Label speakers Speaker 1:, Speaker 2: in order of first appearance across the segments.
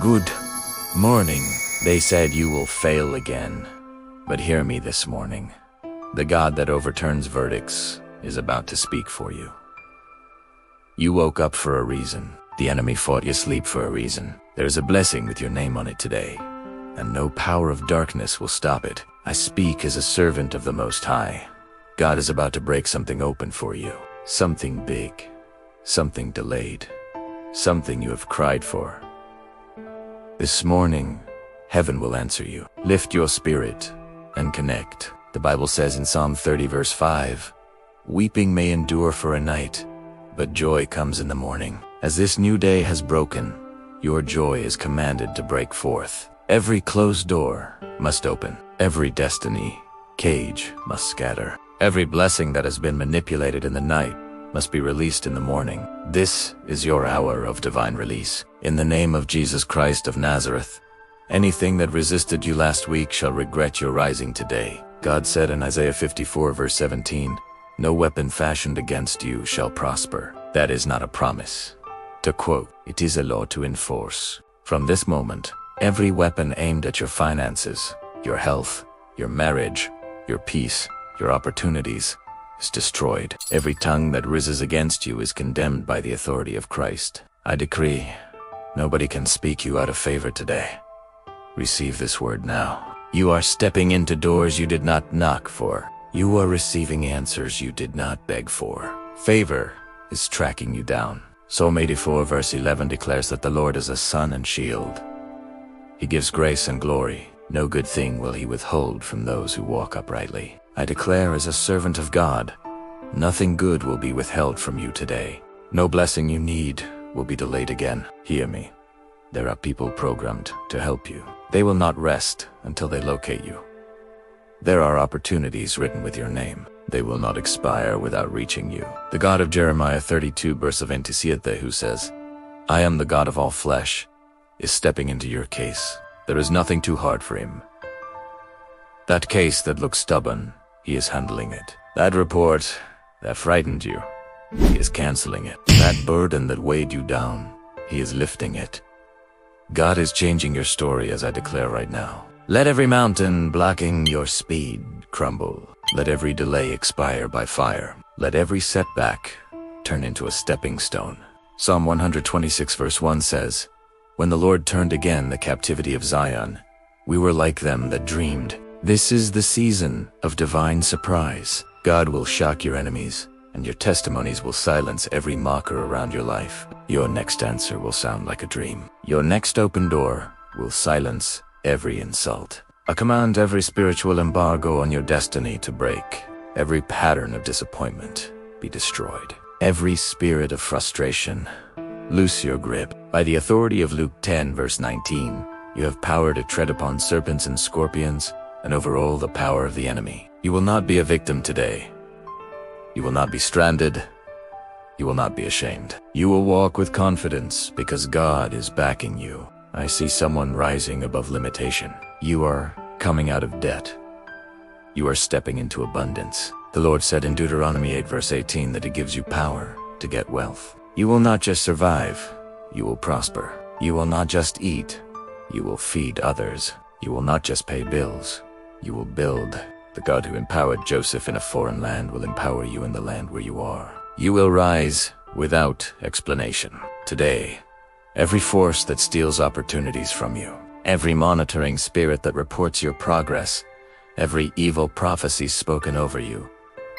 Speaker 1: Good morning. They said you will fail again. But hear me this morning. The God that overturns verdicts is about to speak for you. You woke up for a reason. The enemy fought you asleep for a reason. There's a blessing with your name on it today, and no power of darkness will stop it. I speak as a servant of the Most High. God is about to break something open for you. Something big. Something delayed. Something you have cried for. This morning, heaven will answer you. Lift your spirit and connect. The Bible says in Psalm 30 verse 5, "Weeping may endure for a night, but joy comes in the morning." As this new day has broken, your joy is commanded to break forth. Every closed door must open. Every destiny cage must scatter. Every blessing that has been manipulated in the night must be released in the morning. This is your hour of divine release. In the name of Jesus Christ of Nazareth, anything that resisted you last week shall regret your rising today. God said in Isaiah 54 verse 17, "No weapon fashioned against you shall prosper." That is not a promise. To quote, it is a law to enforce. From this moment, every weapon aimed at your finances, your health, your marriage, your peace, your opportunities, is destroyed. Every tongue that rises against you is condemned by the authority of Christ. I decree, nobody can speak you out of favor today. Receive this word now. You are stepping into doors you did not knock for. You are receiving answers you did not beg for. Favor is tracking you down. Psalm 84 verse 11 declares that the Lord is a sun and shield. He gives grace and glory. No good thing will he withhold from those who walk uprightly. I declare as a servant of God, nothing good will be withheld from you today. No blessing you need will be delayed again. Hear me. There are people programmed to help you. They will not rest until they locate you. There are opportunities written with your name. They will not expire without reaching you. The God of Jeremiah 32 verse 27, who says, "I am the God of all flesh," is stepping into your case. There is nothing too hard for him. That case that looks stubborn, he is handling it. That report that frightened you, he is canceling it. That burden that weighed you down, he is lifting it. God is changing your story as I declare right now. Let every mountain blocking your speed crumble. Let every delay expire by fire. Let every setback turn into a stepping stone. Psalm 126 verse 1 says, "When the Lord turned again the captivity of Zion, we were like them that dreamed." This is the season of divine surprise. God will shock your enemies, and your testimonies will silence every mocker around your life. Your next answer will sound like a dream. Your next open door will silence every insult. I command every spiritual embargo on your destiny to break. Every pattern of disappointment be destroyed. Every spirit of frustration, loose your grip. By the authority of Luke 10 verse 19, you have power to tread upon serpents and scorpions and over all the power of the enemy. You will not be a victim today. You will not be stranded. You will not be ashamed. You will walk with confidence because God is backing you. I see someone rising above limitation. You are coming out of debt. You are stepping into abundance. The Lord said in Deuteronomy 8 verse 18 that he gives you power to get wealth. You will not just survive, you will prosper. You will not just eat, you will feed others. You will not just pay bills, you will build. The God who empowered Joseph in a foreign land will empower you in the land where you are. You will rise without explanation. Today, every force that steals opportunities from you, every monitoring spirit that reports your progress, every evil prophecy spoken over you,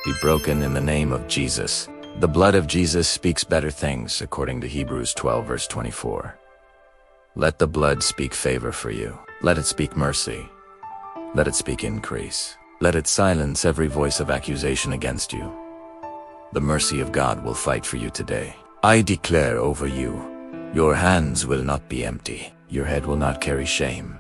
Speaker 1: be broken in the name of Jesus. The blood of Jesus speaks better things, according to Hebrews 12 verse 24. Let the blood speak favor for you. Let it speak mercy. Let it speak increase. Let it silence every voice of accusation against you. The mercy of God will fight for you today. I declare over you, your hands will not be empty. Your head will not carry shame.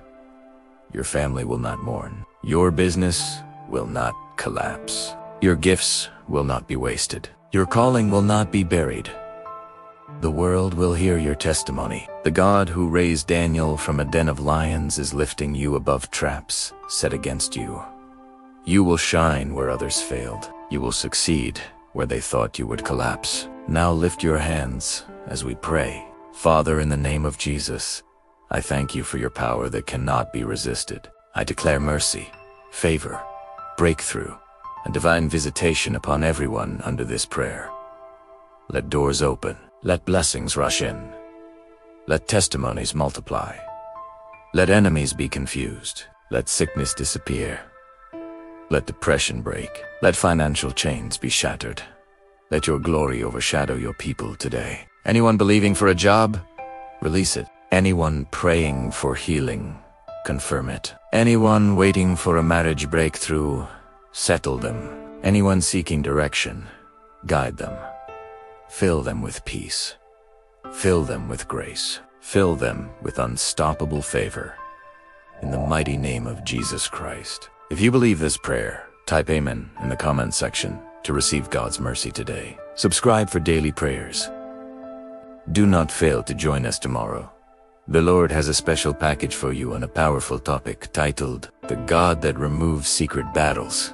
Speaker 1: Your family will not mourn. Your business will not collapse. Your gifts will not be wasted. Your calling will not be buried. The world will hear your testimony. The God who raised Daniel from a den of lions is lifting you above traps set against you. You will shine where others failed. You will succeed where they thought you would collapse. Now lift your hands as we pray. Father, in the name of Jesus, I thank you for your power that cannot be resisted. I declare mercy, favor, breakthrough, and divine visitation upon everyone under this prayer. Let doors open. Let blessings rush in. Let testimonies multiply. Let enemies be confused. Let sickness disappear. Let depression break. Let financial chains be shattered. Let your glory overshadow your people today. Anyone believing for a job? Release it. Anyone praying for healing? Confirm it. Anyone waiting for a marriage breakthrough? Settle them. Anyone seeking direction? Guide them. Fill them with peace. Fill them with grace. Fill them with unstoppable favor. In the mighty name of Jesus Christ. If you believe this prayer, type Amen in the comments section to receive God's mercy today. Subscribe for daily prayers. Do not fail to join us tomorrow. The Lord has a special package for you on a powerful topic titled, The God That Removes Secret Battles.